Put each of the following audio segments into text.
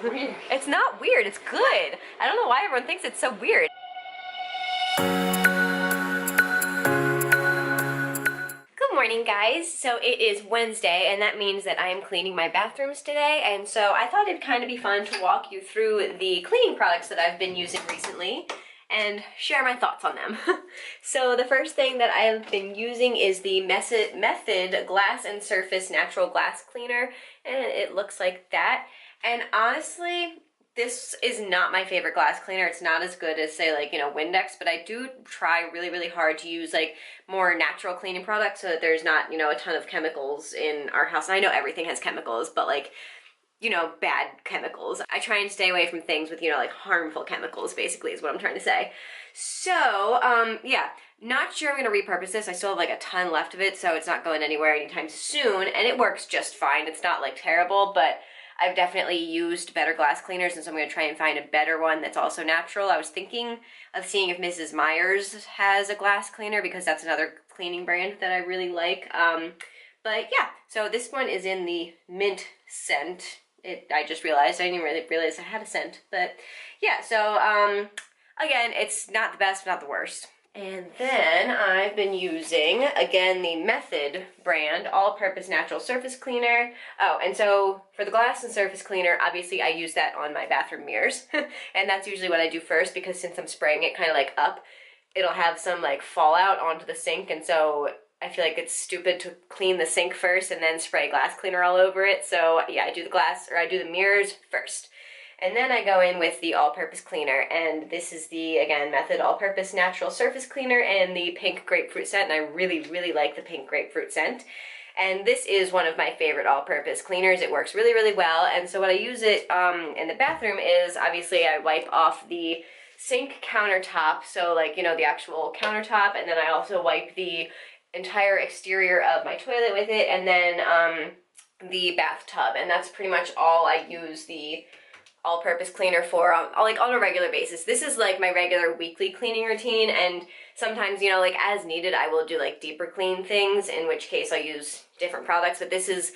weird. It's not weird, it's good. I don't know why everyone thinks it's so weird. Good morning, guys. So it is Wednesday, and that means that I am cleaning my bathrooms today, and so I thought it'd kind of be fun to walk you through the cleaning products that I've been using recently and share my thoughts on them. So the first thing that I've been using is the Method Glass and Surface Natural Glass Cleaner, and it looks like that. And honestly, this is not my favorite glass cleaner. It's not as good as, say, like, Windex, but I do try really, really hard to use, like, more natural cleaning products so that there's not, a ton of chemicals in our house. And I know everything has chemicals, but, like, bad chemicals. I try and stay away from things with, like, harmful chemicals, basically, is what I'm trying to say. So, yeah, not sure I'm going to repurpose this. I still have, like, a ton left of it, so it's not going anywhere anytime soon, and it works just fine. It's not, like, terrible, but I've definitely used better glass cleaners, and so I'm going to try and find a better one that's also natural. I was thinking of seeing if Mrs. Meyer's has a glass cleaner, because that's another cleaning brand that I really like. But yeah, so this one is in the mint scent. I just realized, I didn't even really realize I had a scent. But yeah, so again, it's not the best, but not the worst. And then I've been using, again, the Method brand all-purpose natural surface cleaner. Oh, and so for the glass and surface cleaner, obviously I use that on my bathroom mirrors. And that's usually what I do first, because since I'm spraying it kind of like up, it'll have some like fallout onto the sink, and so I feel like it's stupid to clean the sink first and then spray glass cleaner all over it. So yeah, I do the mirrors first. And then I go in with the all-purpose cleaner, and this is the, again, Method all-purpose natural surface cleaner and the pink grapefruit scent, and I really, really like the pink grapefruit scent. And this is one of my favorite all-purpose cleaners. It works really, really well, and so when I use it in the bathroom is, obviously, I wipe off the sink countertop, so like, the actual countertop, and then I also wipe the entire exterior of my toilet with it, and then the bathtub, and that's pretty much all I use the all-purpose cleaner for, like, on a regular basis. This is like my regular weekly cleaning routine, and sometimes, like, as needed, I will do like deeper clean things, in which case I use different products, but this is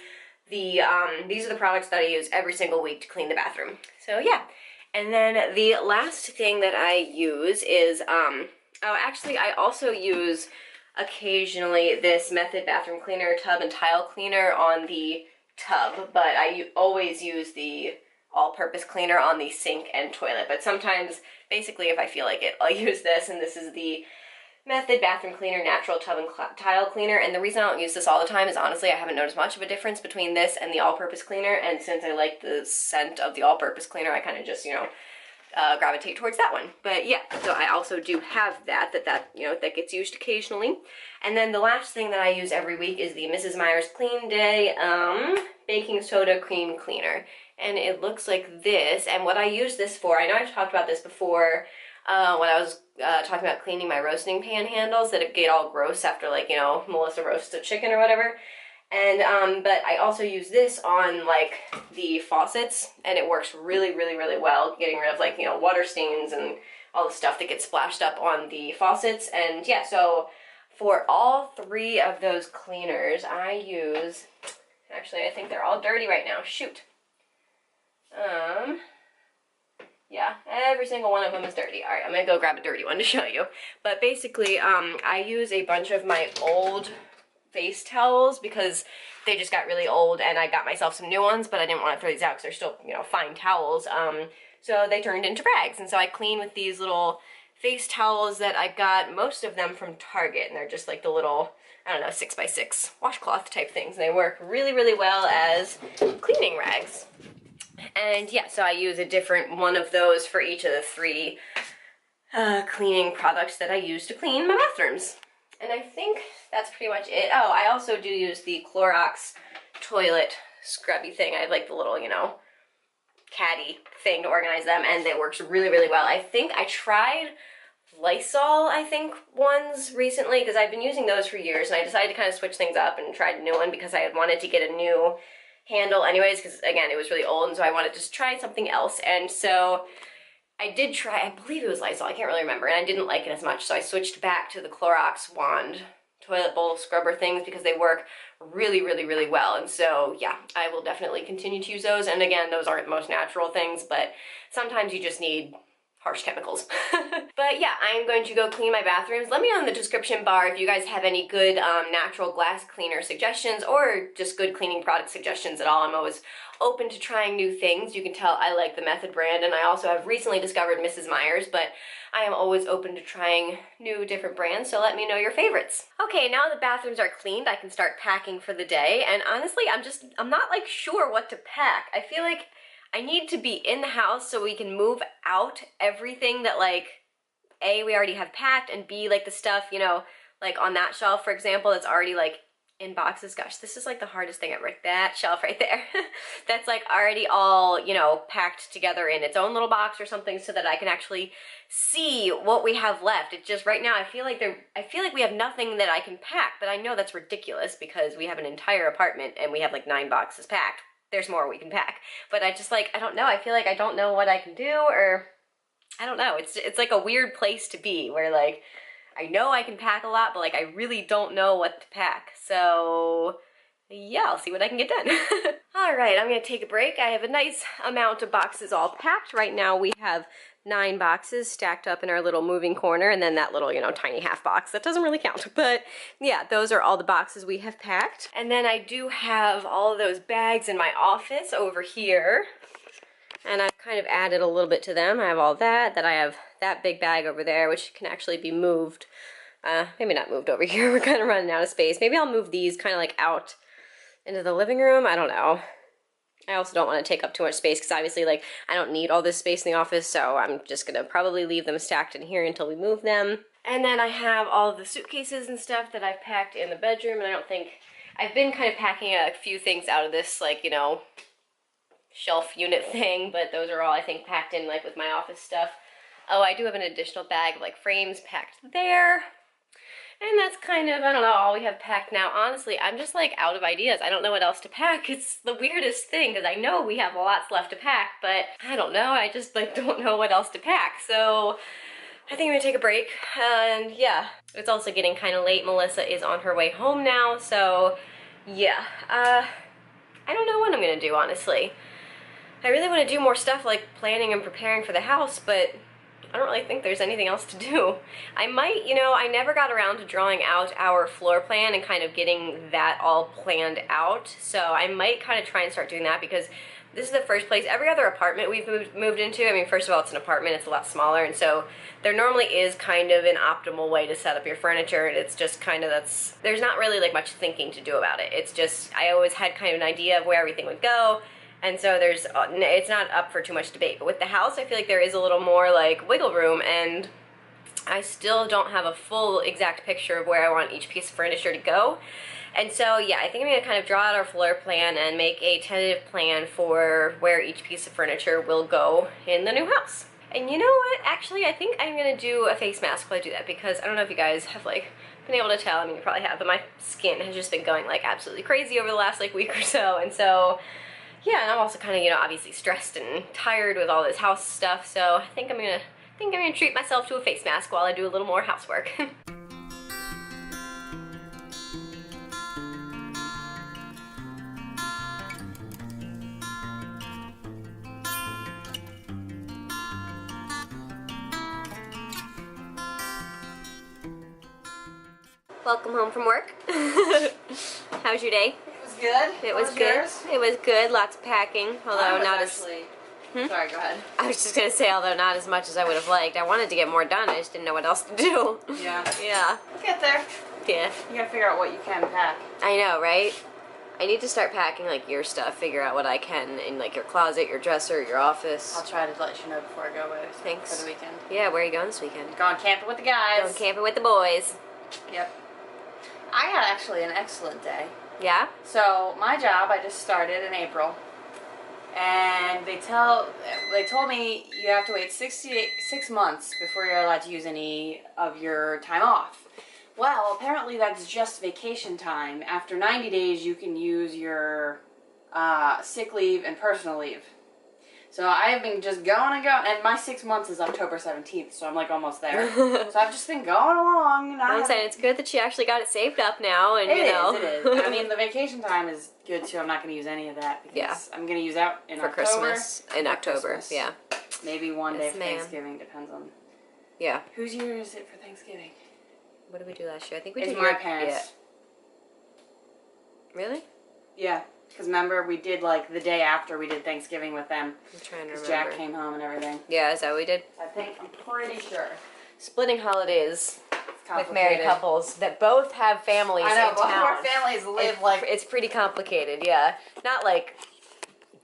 the these are the products that I use every single week to clean the bathroom. So yeah. And then the last thing that I use is oh, actually I also use occasionally this Method bathroom cleaner tub and tile cleaner on the tub, but I always use the all-purpose cleaner on the sink and toilet. But sometimes, basically, if I feel like it, I'll use this, and this is the Method bathroom cleaner natural tub and tile cleaner. And the reason I don't use this all the time is, honestly, I haven't noticed much of a difference between this and the all-purpose cleaner, and since I like the scent of the all-purpose cleaner, I kind of just, gravitate towards that one. But yeah, so I also do have that gets used occasionally. And then the last thing that I use every week is the Mrs. Meyer's Clean Day baking soda cream cleaner. And it looks like this, and what I use this for, I know I've talked about this before when I was talking about cleaning my roasting pan handles, that it get all gross after, like, Melissa roasts a chicken or whatever. And, but I also use this on, like, the faucets, and it works really, really, really well, getting rid of, like, water stains and all the stuff that gets splashed up on the faucets. And yeah, so for all three of those cleaners, I use, actually, I think they're all dirty right now, shoot. Yeah, every single one of them is dirty. Alright, I'm gonna go grab a dirty one to show you. But basically, I use a bunch of my old face towels because they just got really old, and I got myself some new ones, but I didn't want to throw these out because they're still, fine towels. So they turned into rags, and so I clean with these little face towels that I got, most of them from Target, and they're just like the little, I don't know, 6x6 washcloth type things, and they work really, really well as cleaning rags. And yeah, so I use a different one of those for each of the three cleaning products that I use to clean my bathrooms. And I think that's pretty much it. Oh, I also do use the Clorox toilet scrubby thing. I have like the little, caddy thing to organize them, and it works really, really well. I think I tried Lysol, ones recently, because I've been using those for years, and I decided to kind of switch things up and tried a new one because I had wanted to get a new handle anyways, because again, it was really old, and so I wanted to just try something else. And so I did try, I believe it was Lysol, I can't really remember, and I didn't like it as much, so I switched back to the Clorox wand toilet bowl scrubber things because they work really, really, really well. And so, yeah, I will definitely continue to use those. And again, those aren't the most natural things, but sometimes you just need harsh chemicals. But yeah, I'm going to go clean my bathrooms. Let me know in the description bar if you guys have any good natural glass cleaner suggestions or just good cleaning product suggestions at all. I'm always open to trying new things. You can tell I like the Method brand, and I also have recently discovered Mrs. Meyer's, but I am always open to trying new different brands, so let me know your favorites. Okay, now the bathrooms are cleaned, I can start packing for the day, and honestly, I'm not like sure what to pack. I feel like I need to be in the house so we can move out everything that like, A, we already have packed, and B, like the stuff, you know, like on that shelf, for example, that's already like in boxes. Gosh, this is like the hardest thing ever. That shelf right there. That's like already all, you know, packed together in its own little box or something so that I can actually see what we have left. It's just right now I feel like we have nothing that I can pack, but I know that's ridiculous because we have an entire apartment and we have like 9 boxes packed. There's more we can pack. But I just like, I don't know. I feel like I don't know what I can do, or I don't know. It's like a weird place to be where like I know I can pack a lot, but like I really don't know what to pack. So yeah, I'll see what I can get done. All right, I'm gonna take a break. I have a nice amount of boxes all packed. Right now we have 9 boxes stacked up in our little moving corner, and then that little, you know, tiny half box. That doesn't really count, but yeah, those are all the boxes we have packed. And then I do have all of those bags in my office over here. And I've kind of added a little bit to them. I have all that I have that big bag over there, which can actually be moved. Maybe not moved over here. We're kind of running out of space. Maybe I'll move these kind of like out into the living room. I don't know. I also don't want to take up too much space because obviously like I don't need all this space in the office, so I'm just gonna probably leave them stacked in here until we move them. And then I have all of the suitcases and stuff that I've packed in the bedroom, and I don't think I've been kind of packing a few things out of this, like, you know, shelf unit thing, but those are all I think packed in like with my office stuff. Oh, I do have an additional bag of like frames packed there. And that's kind of, I don't know, all we have packed now. Honestly, I'm just like out of ideas. I don't know what else to pack. It's the weirdest thing because I know we have lots left to pack, but I don't know. I just like don't know what else to pack. So I think I'm gonna take a break. And yeah, it's also getting kind of late. Melissa is on her way home now. So yeah, I don't know what I'm gonna do, honestly. I really want to do more stuff like planning and preparing for the house, but I don't really think there's anything else to do. I might, you know, I never got around to drawing out our floor plan and kind of getting that all planned out, so I might kind of try and start doing that because this is the first place. Every other apartment we've moved into, I mean, first of all, it's an apartment, it's a lot smaller, and so there normally is kind of an optimal way to set up your furniture, and it's just kind of, there's not really like much thinking to do about it. It's just, I always had kind of an idea of where everything would go, and so it's not up for too much debate. But with the house, I feel like there is a little more like wiggle room, and I still don't have a full exact picture of where I want each piece of furniture to go. And so yeah, I think I'm gonna kind of draw out our floor plan and make a tentative plan for where each piece of furniture will go in the new house. And you know what? Actually, I think I'm gonna do a face mask while I do that, because I don't know if you guys have like been able to tell. I mean, you probably have, but my skin has just been going like absolutely crazy over the last like week or so, and so yeah, and I'm also kind of, you know, obviously stressed and tired with all this house stuff, so I think I'm gonna treat myself to a face mask while I do a little more housework. Welcome home from work. How's your day? Good. It was good. Yours? It was good. Lots of packing, although not actually, as. Sorry, go ahead. I was just gonna say, although not as much as I would have liked. I wanted to get more done. I just didn't know what else to do. Yeah. Yeah. We'll get there. Yeah. You gotta figure out what you can pack. I know, right? I need to start packing like your stuff. Figure out what I can in like your closet, your dresser, your office. I'll try to let you know before I go away. Thanks. For the weekend. Yeah. Where are you going this weekend? Going camping with the guys. Going camping with the boys. Yep. I had actually an excellent day. Yeah? So my job, I just started in April, and they told me you have to wait 6 months before you're allowed to use any of your time off. Well, apparently that's just vacation time. After 90 days, you can use your sick leave and personal leave. So I've been just going and going, and my 6 months is October 17th, so I'm like almost there. So I've just been going along. And I'm saying it's good that she actually got it saved up now, and you know. It is. I mean, the vacation time is good too. I'm not going to use any of that because I'm going to use out in October. Christmas. In October, Christmas. yeah. Maybe one day for Thanksgiving, depends on. Yeah. Whose year is it for Thanksgiving? What did we do last year? I think we did my parents. Yeah. Really? Yeah. Because remember, we did like the day after we did Thanksgiving with them. I'm trying to remember. Jack came home and everything. Yeah, is that what we did? I'm pretty sure. Splitting holidays with married couples that both have families in town. Both of our families live It's pretty complicated, yeah. Not like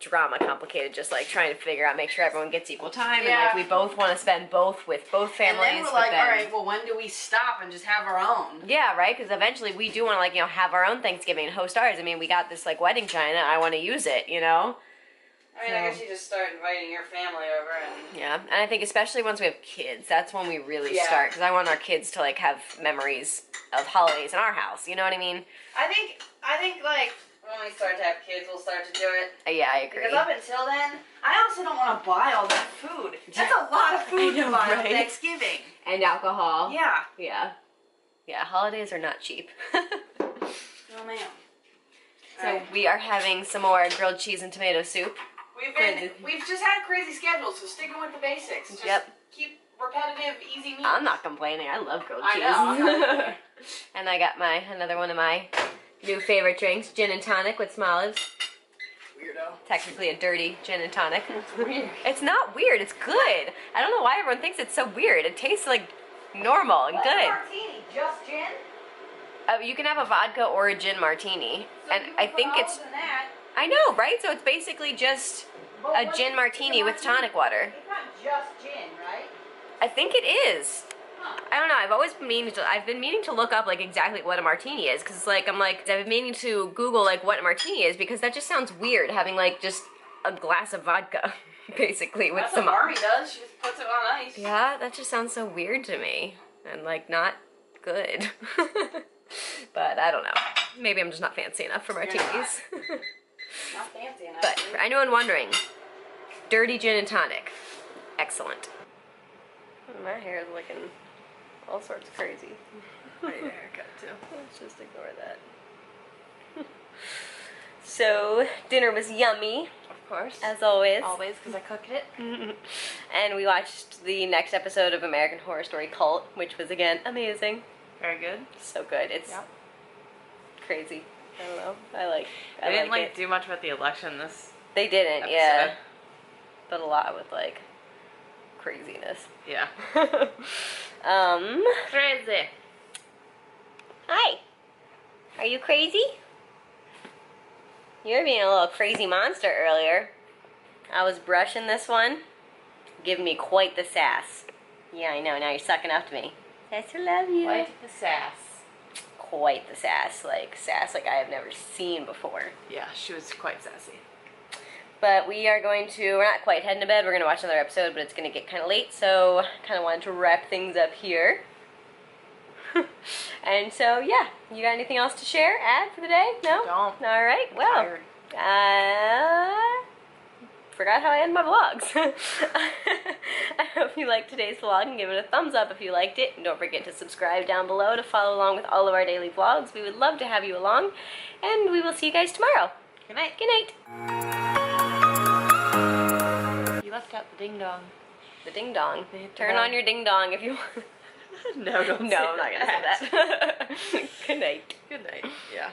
drama complicated, just like trying to figure out, make sure everyone gets equal time, and like we both want to spend both with both families. And then we're like, all right, well, when do we stop and just have our own? Yeah, right, because eventually we do want to, like, you know, have our own Thanksgiving and host ours. I mean, we got this like wedding china, I want to use it, you know. I mean, I guess you just start inviting your family over and... Yeah, and I think especially once we have kids, that's when we really start, because I want our kids to like have memories of holidays in our house, you know what I mean? I think like, when we start to have kids, we'll start to do it. Yeah, I agree. Because up until then, I also don't want to buy all that food. That's a lot of food to buy on Thanksgiving. And alcohol. Yeah. Yeah. Yeah, holidays are not cheap. No, ma'am. So we are having some more grilled cheese and tomato soup. We've just had crazy schedules, so sticking with the basics. Just keep repetitive, easy meals. I'm not complaining. I love grilled cheese. I know. And I got another one of my new favorite drinks, gin and tonic with some olives. Weirdo. Technically a dirty gin and tonic. It's weird. It's not weird. It's good. I don't know why everyone thinks it's so weird. It tastes like normal and good. Martini, just gin? You can have a vodka or a gin martini, So and I think it's. I know, right? So it's basically just a gin martini with tonic water. It's not just gin, right? I think it is. Huh. I don't know. I've been meaning to look up like exactly what a martini is, because like I've been meaning to Google like what a martini is, because that just sounds weird having like just a glass of vodka, basically with That's some. what Army does. She just puts it on ice. Yeah, that just sounds so weird to me, and like not good. But I don't know. Maybe I'm just not fancy enough for martinis. Not fancy enough. But for anyone wondering, dirty gin and tonic, excellent. My hair is looking all sorts of crazy. I need a haircut too. Let's just ignore that. So dinner was yummy, Of course. as always. Always, because I cooked it. And we watched the next episode of American Horror Story Cult, which was again amazing. Very good. So good. It's crazy. I don't know. They didn't like do much about the election this They didn't, episode. yeah. But a lot with like craziness. Yeah. Crazy. Hi. Are you crazy? You were being a little crazy monster earlier. I was brushing this one. Giving me quite the sass. Yeah, I know. Now you're sucking up to me. I still love you. Quite the sass. Quite the sass like I have never seen before. Yeah, she was quite sassy. But we're not quite heading to bed. We're going to watch another episode, but it's going to get kind of late, so kind of wanted to wrap things up here. And so, yeah. You got anything else to share, add for the day? No? Don't. All right. Well, forgot how I end my vlogs. I hope you liked today's vlog and give it a thumbs up if you liked it. And don't forget to subscribe down below to follow along with all of our daily vlogs. We would love to have you along. And we will see you guys tomorrow. Good night. Good night. You left out the ding dong. The ding dong. Turn on your ding dong if you want. No, don't. No, I'm not going to say that. Good night. Good night. Yeah.